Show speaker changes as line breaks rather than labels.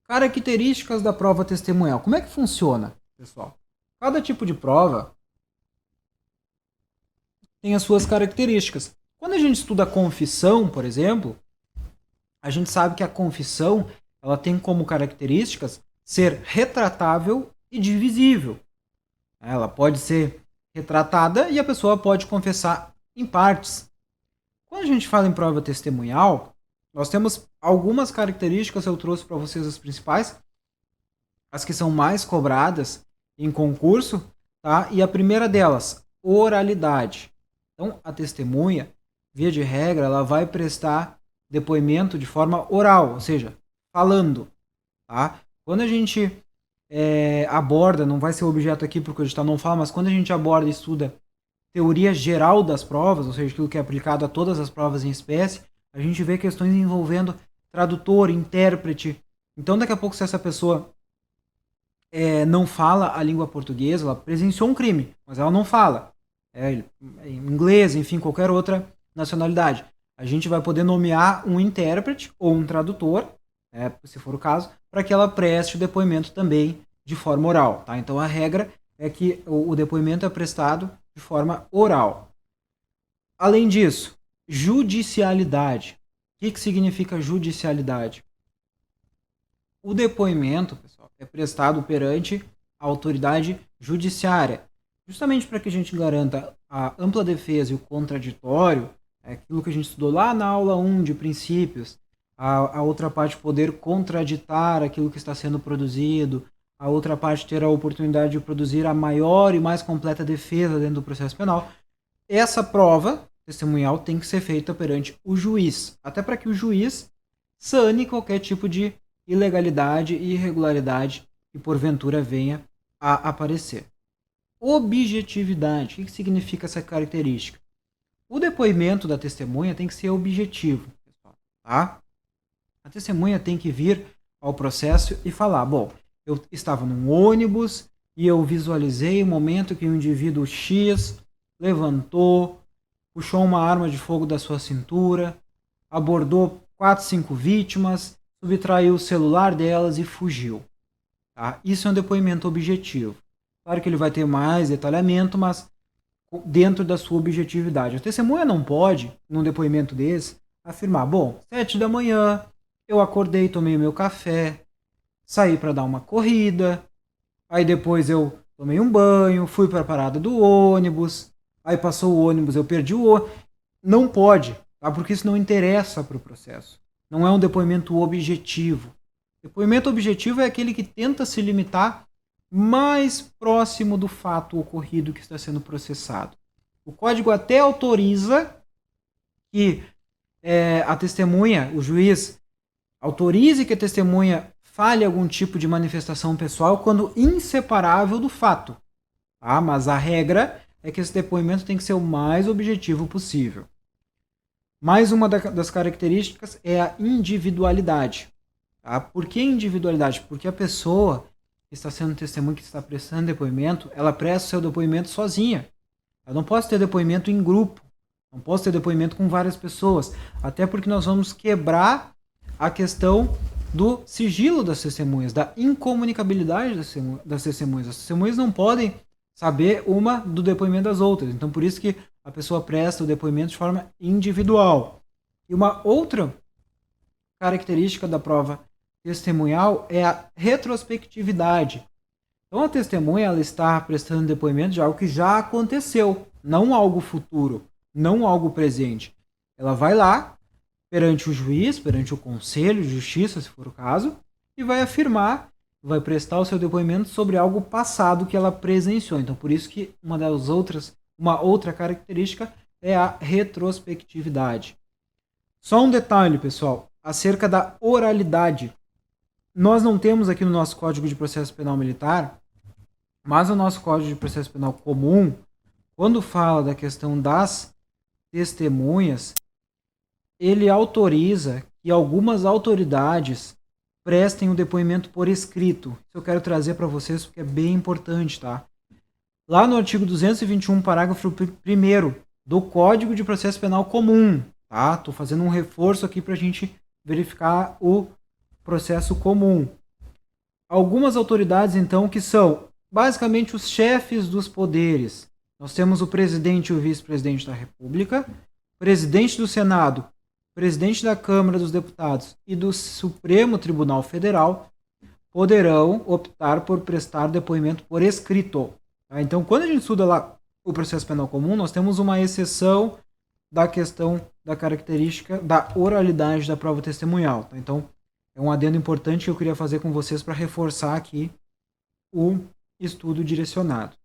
Características da prova testemunhal. Como é que funciona, pessoal? Cada tipo de prova tem as suas características. Quando a gente estuda a confissão, por exemplo, a gente sabe que a confissão ela tem como características ser retratável e divisível. Ela pode ser retratada e a pessoa pode confessar em partes. Quando a gente fala em prova testemunhal, nós temos algumas características, eu trouxe para vocês as principais, as que são mais cobradas em concurso, tá? E a primeira delas, oralidade. Então, a testemunha, via de regra, ela vai prestar depoimento de forma oral, ou seja, falando, tá? Quando a gente aborda, não vai ser o objeto aqui porque o edital não fala, mas quando a gente aborda e estuda teoria geral das provas, ou seja, aquilo que é aplicado a todas as provas em espécie, a gente vê questões envolvendo tradutor, intérprete. Então, daqui a pouco, se essa pessoa não fala a língua portuguesa, ela presenciou um crime, mas ela não fala inglês, enfim, qualquer outra nacionalidade. A gente vai poder nomear um intérprete ou um tradutor, se for o caso, para que ela preste o depoimento também de forma oral. Tá? Então, a regra é que o depoimento é prestado de forma oral. Além disso, judicialidade. O que significa judicialidade? O depoimento, pessoal, é prestado perante a autoridade judiciária, justamente para que a gente garanta a ampla defesa e o contraditório, aquilo que a gente estudou lá na aula 1 de princípios, a outra parte poder contraditar aquilo que está sendo produzido, a outra parte ter a oportunidade de produzir a maior e mais completa defesa dentro do processo penal. Essa prova testemunhal tem que ser feita perante o juiz, até para que o juiz sane qualquer tipo de ilegalidade e irregularidade que porventura venha a aparecer. Objetividade. O que significa essa característica? O depoimento da testemunha tem que ser objetivo, pessoal, tá? A testemunha tem que vir ao processo e falar, bom, eu estava num ônibus e eu visualizei o momento que o indivíduo X levantou, puxou uma arma de fogo da sua cintura, abordou 4, 5 vítimas, subtraiu o celular delas e fugiu. Tá? Isso é um depoimento objetivo. Claro que ele vai ter mais detalhamento, mas dentro da sua objetividade. A testemunha não pode, num depoimento desse, afirmar, bom, 7 da manhã, eu acordei, tomei meu café, saí para dar uma corrida, aí depois eu tomei um banho, fui para a parada do ônibus, aí passou o ônibus, eu perdi o ônibus. Não pode, tá? Porque isso não interessa para o processo. Não é um depoimento objetivo. Depoimento objetivo é aquele que tenta se limitar mais próximo do fato ocorrido que está sendo processado. O código até autoriza que a testemunha, o juiz, autorize que a testemunha fale algum tipo de manifestação pessoal quando inseparável do fato. Tá? Mas a regra é que esse depoimento tem que ser o mais objetivo possível. Mais uma das características é a individualidade. Tá? Por que individualidade? Porque a pessoa que está sendo testemunha, que está prestando depoimento, ela presta o seu depoimento sozinha. Eu não posso ter depoimento em grupo. Não posso ter depoimento com várias pessoas. Até porque nós vamos quebrar a questão do sigilo das testemunhas, da incomunicabilidade das testemunhas. As testemunhas não podem saber uma do depoimento das outras. Então, por isso que a pessoa presta o depoimento de forma individual. E uma outra característica da prova testemunhal é a retrospectividade. Então, a testemunha ela está prestando depoimento de algo que já aconteceu, não algo futuro, não algo presente. Ela vai lá perante o juiz, perante o conselho de justiça, se for o caso, e vai afirmar, vai prestar o seu depoimento sobre algo passado que ela presenciou. Então, por isso que uma outra característica é a retrospectividade. Só um detalhe, pessoal, acerca da oralidade. Nós não temos aqui no nosso Código de Processo Penal Militar, mas o nosso Código de Processo Penal Comum, quando fala da questão das testemunhas, ele autoriza que algumas autoridades prestem o depoimento por escrito. Isso eu quero trazer para vocês porque é bem importante, tá? Lá no artigo 221, parágrafo 1º do Código de Processo Penal Comum, tá? Tô fazendo um reforço aqui para a gente verificar o processo comum. algumas autoridades, então, que são basicamente os chefes dos poderes. Nós temos o presidente e o vice-presidente da República, presidente do Senado, presidente da Câmara dos Deputados e do Supremo Tribunal Federal poderão optar por prestar depoimento por escrito. Tá? Então, quando a gente estuda lá o processo penal comum, nós temos uma exceção da questão da característica da oralidade da prova testemunhal. Tá? Então, é um adendo importante que eu queria fazer com vocês para reforçar aqui o estudo direcionado.